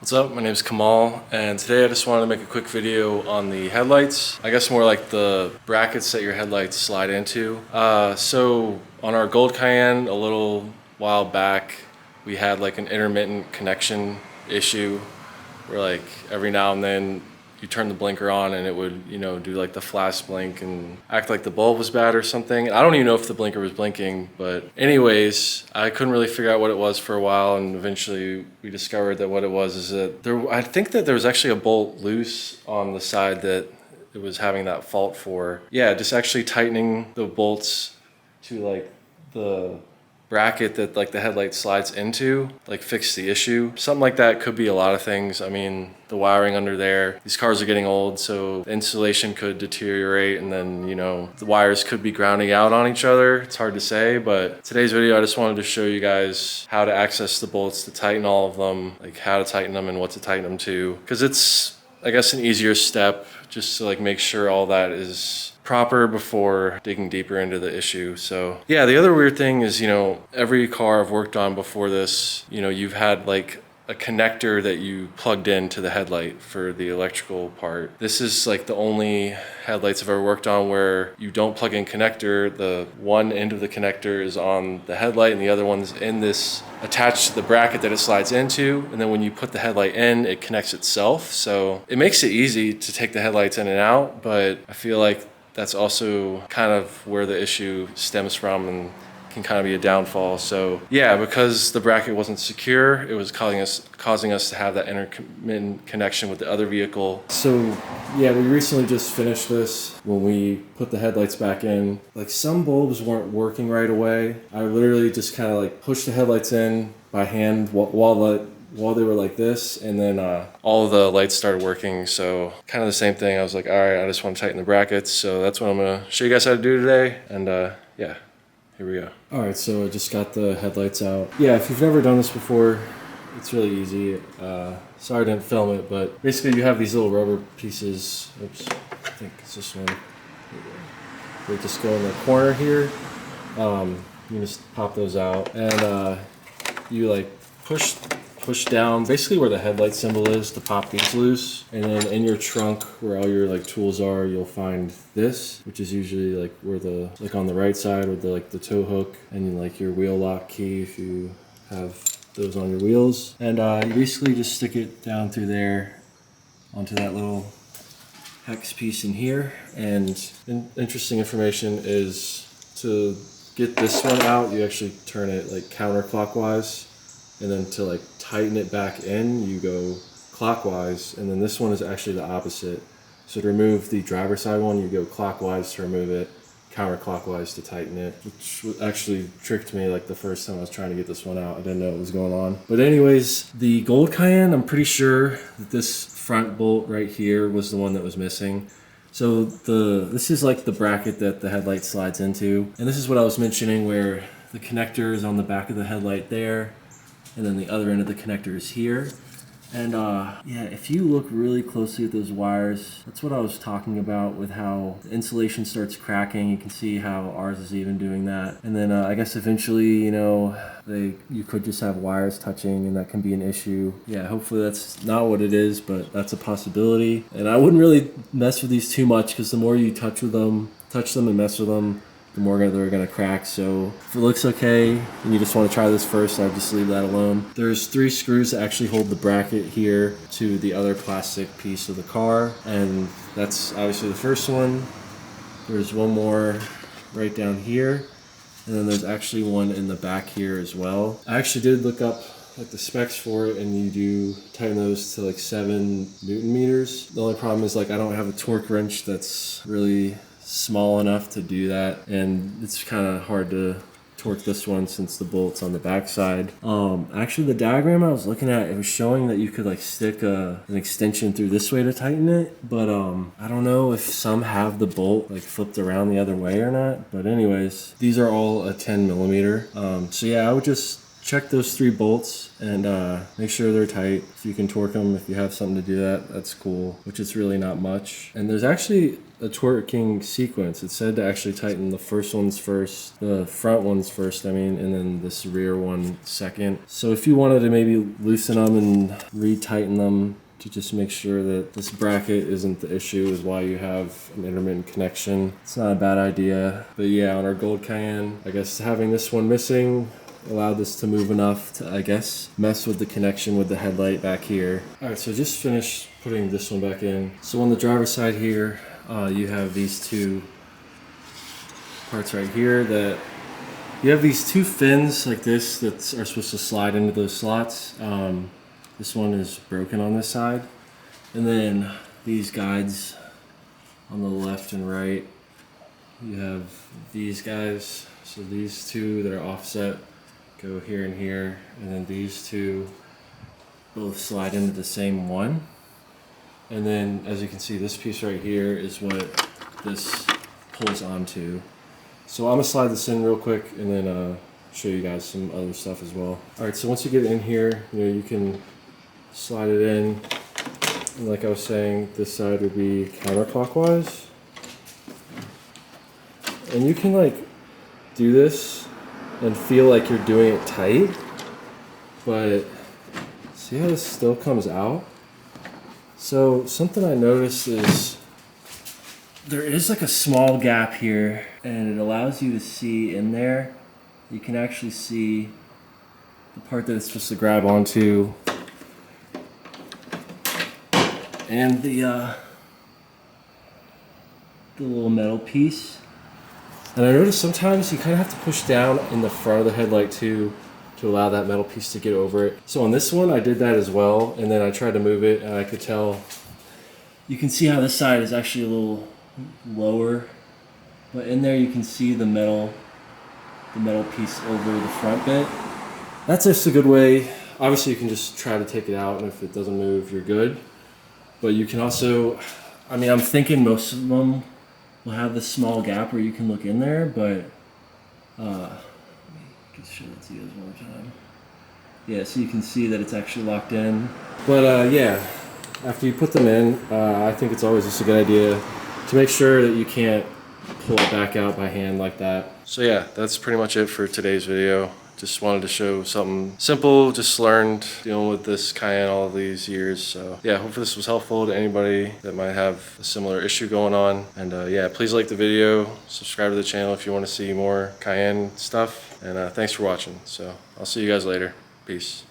What's up? My name is Kamal, and today I just wanted to make a quick video on the headlights. I guess more like the brackets that your headlights slide into. So on our gold Cayenne a little while back, we had like an intermittent connection issue where like every now and then you turn the blinker on and it would, you know, do like the flash blink and act like the bulb was bad or something. I don't even know if the blinker was blinking, but anyways, I couldn't really figure out what it was for a while, and eventually we discovered that what it was is that I think that there was actually a bolt loose on the side that it was having that fault for. Yeah, just actually tightening the bolts to like the bracket that like the headlight slides into, like fix the issue. Something like that could be a lot of things. I mean, the wiring under there, these cars are getting old, so the insulation could deteriorate, and then, you know, the wires could be grounding out on each other. It's hard to say, but today's video, I just wanted to show you guys how to access the bolts to tighten all of them, like how to tighten them and what to tighten them to, because it's, I guess, an easier step just to like make sure all that is proper before digging deeper into the issue. So yeah, the other weird thing is, you know, every car I've worked on before this, you know, you've had like a connector that you plugged into the headlight for the electrical part. This is like the only headlights I've ever worked on where you don't plug in connector. The one end of the connector is on the headlight and the other one's in this, attached to the bracket that it slides into. And then when you put the headlight in, it connects itself. So it makes it easy to take the headlights in and out, but I feel like that's also kind of where the issue stems from and can kind of be a downfall. So yeah, because the bracket wasn't secure, it was causing us to have that intermittent connection with the other vehicle. So yeah, we recently just finished this. When we put the headlights back in, like some bulbs weren't working right away. I literally just kind of like pushed the headlights in by hand while they were like this, and then all of the lights started working. So kind of the same thing. I was like, all right, I just want to tighten the brackets. So that's what I'm gonna show you guys how to do today. And yeah, here we go. All right, so I just got the headlights out. Yeah, if you've never done this before, it's really easy. Sorry I didn't film it, but basically you have these little rubber pieces. Oops, I think it's this one. They just go in the corner here. You just pop those out, and you like push down basically where the headlight symbol is to pop these loose. And then in your trunk where all your like tools are, you'll find this, which is usually like where the, like on the right side with the like the tow hook, and then like your wheel lock key if you have those on your wheels. And you basically just stick it down through there onto that little hex piece in here. And interesting information is to get this one out, you actually turn it like counterclockwise. And then to like tighten it back in, you go clockwise. And then this one is actually the opposite. So to remove the driver's side one, you go clockwise to remove it, counterclockwise to tighten it, which actually tricked me like the first time I was trying to get this one out. I didn't know what was going on. But anyways, the gold Cayenne, I'm pretty sure that this front bolt right here was the one that was missing. So this is like the bracket that the headlight slides into. And this is what I was mentioning, where the connector is on the back of the headlight there, and then the other end of the connector is here. And yeah, if you look really closely at those wires, that's what I was talking about with how the insulation starts cracking. You can see how ours is even doing that. And then I guess eventually, you know, you could just have wires touching, and that can be an issue. Yeah, hopefully that's not what it is, but that's a possibility. And I wouldn't really mess with these too much, because the more you touch them and mess with them, the more they're gonna crack. So if it looks okay and you just want to try this first, I'd just leave that alone. There's 3 screws that actually hold the bracket here to the other plastic piece of the car, and that's obviously the first one. There's one more right down here, and then there's actually one in the back here as well. I actually did look up like the specs for it, and you do tighten those to like 7 Newton meters. The only problem is like I don't have a torque wrench that's really small enough to do that, and it's kind of hard to torque this one since the bolt's on the back side. Actually the diagram I was looking at, it was showing that you could like stick an extension through this way to tighten it, but I don't know if some have the bolt like flipped around the other way or not. But anyways, these are all a 10 millimeter. So yeah, I would just check those 3 bolts and make sure they're tight. If you can torque them, if you have something to do that, that's cool, which is really not much. And there's actually a torquing sequence. It said to actually tighten the first ones first, the front ones first, I mean, and then this rear one second. So if you wanted to maybe loosen them and re-tighten them to just make sure that this bracket isn't the issue is why you have an intermittent connection, it's not a bad idea. But yeah, on our Gold Cayenne, I guess having this one missing allowed this to move enough to, I guess, mess with the connection with the headlight back here. All right, so just finished putting this one back in. So on the driver's side here, you have these 2 parts right here that you have these 2 fins like this that are supposed to slide into those slots. This one is broken on this side. And then these guides on the left and right, you have these guys. So these 2 that are offset go here and here, and then these 2 both slide into the same one. And then, as you can see, this piece right here is what this pulls onto. So I'm gonna slide this in real quick and then show you guys some other stuff as well. All right, so once you get in here, you can slide it in. And like I was saying, this side would be counterclockwise. And you can like do this and feel like you're doing it tight, but see how this still comes out? So something I noticed is there is like a small gap here, and it allows you to see in there. You can actually see the part that it's supposed to grab onto and the little metal piece. And I noticed sometimes you kind of have to push down in the front of the headlight too to allow that metal piece to get over it. So on this one, I did that as well, and then I tried to move it, and I could tell. You can see how this side is actually a little lower, but in there you can see the metal piece over the front bit. That's just a good way. Obviously, you can just try to take it out, and if it doesn't move, you're good. But you can also, I mean, I'm thinking most of them will have this small gap where you can look in there, but let me just show it to you guys one more time. Yeah, so you can see that it's actually locked in. But yeah, after you put them in, I think it's always just a good idea to make sure that you can't pull it back out by hand like that. So yeah, that's pretty much it for today's video. Just wanted to show something simple, just learned dealing with this Cayenne all of these years. So yeah, hopefully this was helpful to anybody that might have a similar issue going on. And yeah, please like the video, subscribe to the channel if you want to see more Cayenne stuff. And thanks for watching. So I'll see you guys later. Peace.